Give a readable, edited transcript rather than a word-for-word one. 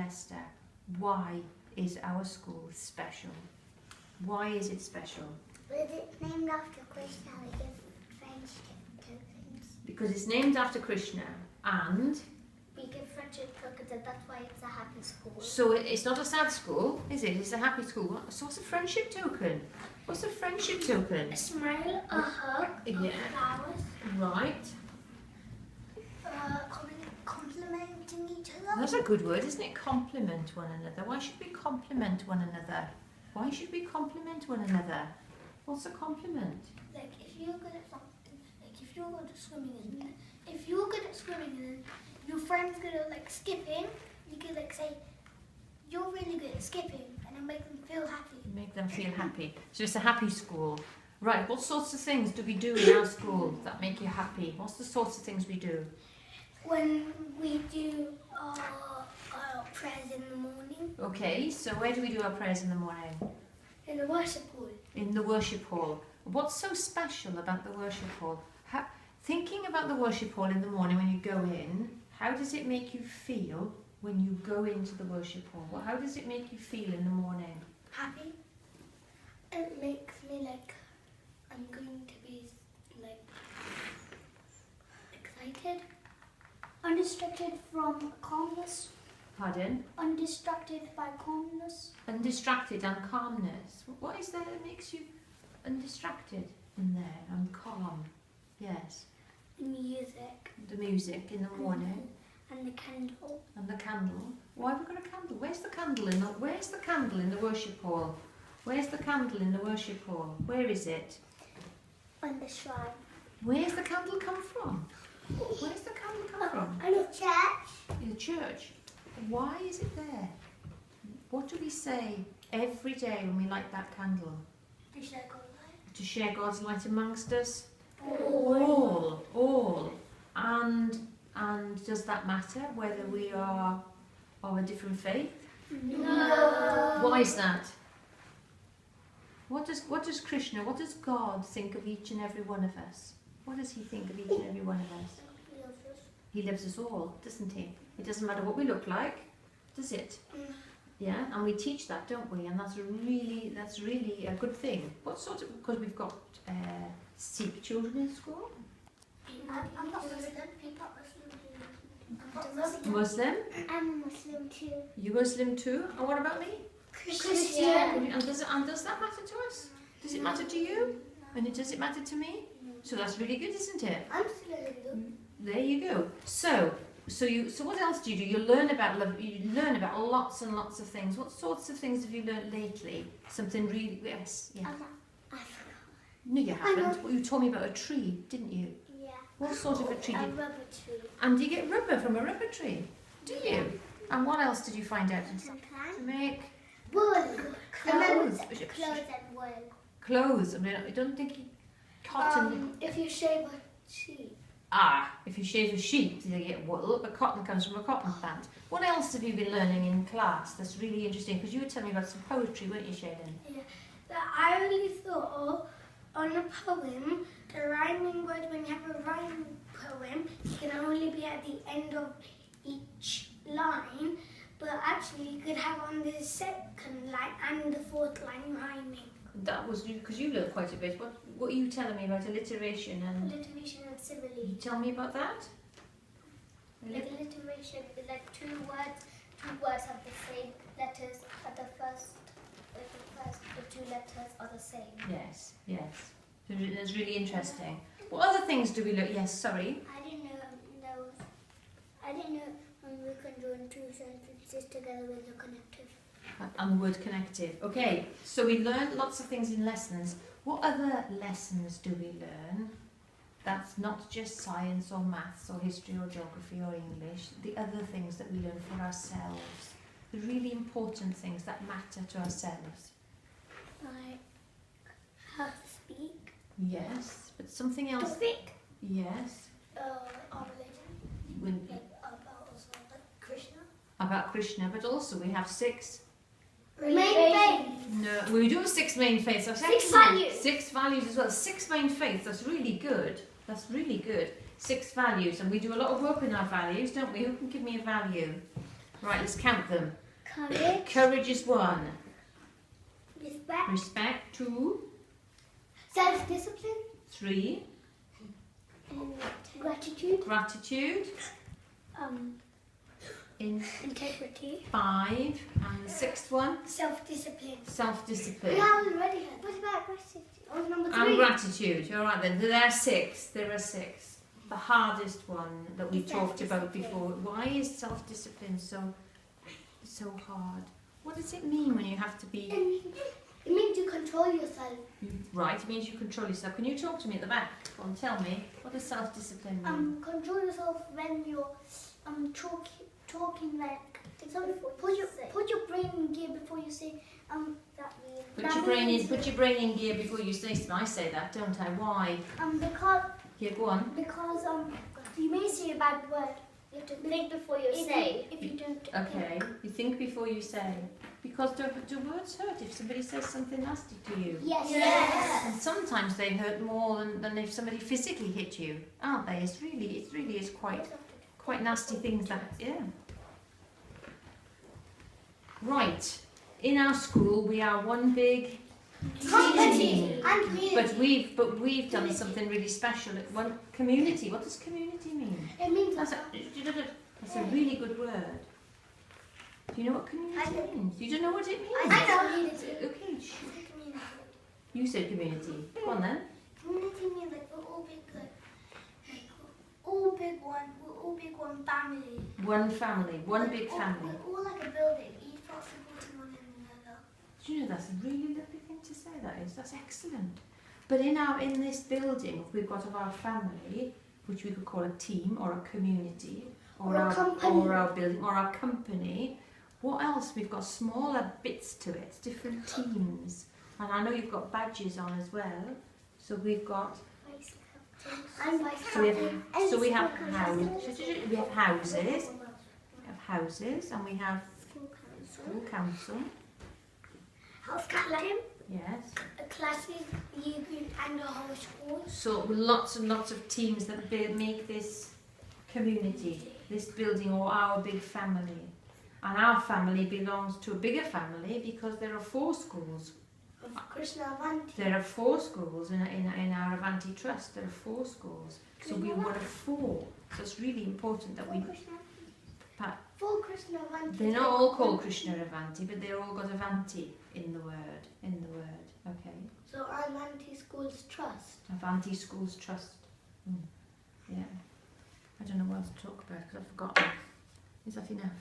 Leicester. Why is our school special? Why is it special? Because it's named after Krishna, we give friendship tokens. Because it's named after Krishna, and We give friendship tokens, and that's why it's a happy school. so it's not a sad school, is it? It's a happy school. So what's a friendship token? What's a friendship token? A smile, a hug, Yeah. flowers, Right. complimenting each other. That's a good word, isn't it? Compliment one another. Why should we compliment one another? Why should we compliment one another? What's a compliment? Like if you're good at something, like if you're good at swimming, and if you're good at swimming and your friend's good at like skipping, you could like say, "You're really good at skipping," and it'll make them feel happy. Make them feel happy. So it's a happy school. Right, what sorts of things do we do in our school that make you happy? What's the sorts of things we do? When we do our prayers in the morning Okay, so where do we do our prayers in the morning? in the worship hall. In the worship hall. What's so special about the worship hall? Thinking about the worship hall in the morning when you go in, how does it make you feel when you go into the worship hall? How does it make you feel in the morning? Happy. It makes me like I'm going to be like excited. Undistracted from calmness. Pardon? Undistracted by calmness. Undistracted and calmness. What is there that makes you undistracted in there and calm? Yes. Music. The music in the morning And the candle. and the candle. Why have we got a candle? Where's the candle in the worship hall? Where's the candle in the worship hall? Where is it? On the shrine. Where's the candle come from? Where's the candle come from? And the church. In the church. Why is it there? What do we say every day when we light that candle? To share God's light amongst us? All. And does that matter whether we are of a different faith? No. Why is that? What does Krishna, what does God think of each and every one of us? What does he think of each and every one of us? He loves us all, doesn't he? It doesn't matter what we look like, does it? Yeah, and we teach that, don't we? And that's really a good thing. What sort of, because we've got Sikh children in school? I'm not Muslim. Muslim? I'm Muslim too. You Muslim too? And what about me? Christian. And does that matter to us? Does it matter to you? And does it matter to me? So that's really good, isn't it? I'm still a Hindu. There you go. So what else do you do? You learn about love. You learn about lots and lots of things. What sorts of things have you learned lately? Something really, yes, yeah. I forgot. No, you haven't. Well, you told me about a tree, didn't you? Yeah. What sort of a tree? A rubber tree. And do you get rubber from a rubber tree? Do you? And what else did you find out? To make Wool. clothes. Clothes and wool. Clothes. I mean, I don't think cotton. If you shave a sheep. If you shave a sheep, you get wool, but cotton comes from a cotton plant. What else have you been learning in class that's really interesting? Because you were telling me about some poetry, weren't you, Shaden? Yeah. I really thought on a poem, the rhyming words, when you have a rhyming poem, you can only be at the end of each line, but actually you could have on the second line and the fourth line rhyming. That was because you learned quite a bit. What are you telling me about alliteration and? Alliteration and simile. You tell me about that. Like alliteration, like two words have the same letters at the first, the two letters are the same. Yes. It's really interesting. What other things do we learn? Yes, sorry. I didn't know we can join two sentences together with a connective. And the word connective. Okay, so we learn lots of things in lessons. What other lessons do we learn? That's not just science or maths or history or geography or English. The other things that we learn for ourselves. The really important things that matter to ourselves. Like how to speak. Yes, but something else. To speak. Yes. Our religion. Like Krishna. About Krishna, but also we have 6 main faiths. No, we do have 6 main faiths. That's 6 excellent. values. 6 values as well. 6 main faiths. That's really good. 6 values, and we do a lot of work in our values, don't we? Who can give me a value? Right, let's count them. Courage. Courage is 1. Respect. Respect 2. Self-discipline. 3. Gratitude. Gratitude. Integrity. 5. And the 6th one? Self-discipline. Self-discipline. We already had. What about gratitude? Oh, number 3. And gratitude. All right then. There are 6. There are 6. The hardest one that we talked about before. Why is self-discipline so hard? What does it mean when you have to be... It means you control yourself. Right, it means you control yourself. Can you talk to me at the back? Go on, tell me. What does self-discipline mean? Control yourself when you're talking like... So put your brain in gear before you say that means... Put your brain in gear before you say something. I say that, don't I? Why? Because... Yeah, go on. Because you may say a bad word. You have to think before you say. If you don't. Okay, you think before you say. Because do words hurt if somebody says something nasty to you? Yes. And sometimes they hurt more than if somebody physically hit you, aren't they? It really is quite nasty things that, yeah. Right. In our school we are one big Community. But we've done something really special at one community. What does community mean? It means That's a really good word. Do you know what community means? You don't know what it means? I know community. Okay, you said community. Go on then. Community means like we're all big, like all big one. We're all big one family. One family, one big family. We're all like a building. Each part supporting one another. Do you know that's a really lovely thing to say? That is. That's excellent. But in this building, we've got our family, which we could call a team or a community, or our building or our company. What else? We've got smaller bits to it, different teams. And I know you've got badges on as well. So we've got... So we have houses. We have houses and we have school council. House captain. Yes. A classes, year group and a whole school. So lots and lots of teams that make this community, this building or our big family. And our family belongs to a bigger family because there are 4 schools. Of Krishna Avanti. There are 4 schools in our Avanti Trust. There are 4 schools. So we're one of 4. So it's really important that we... 4 Krishna Avanti. They're not all called Krishna Avanti, but they're all got Avanti in the word. Okay. So Avanti Schools Trust. Avanti Schools Trust. Yeah. I don't know what else to talk about because I've forgotten. Is that enough?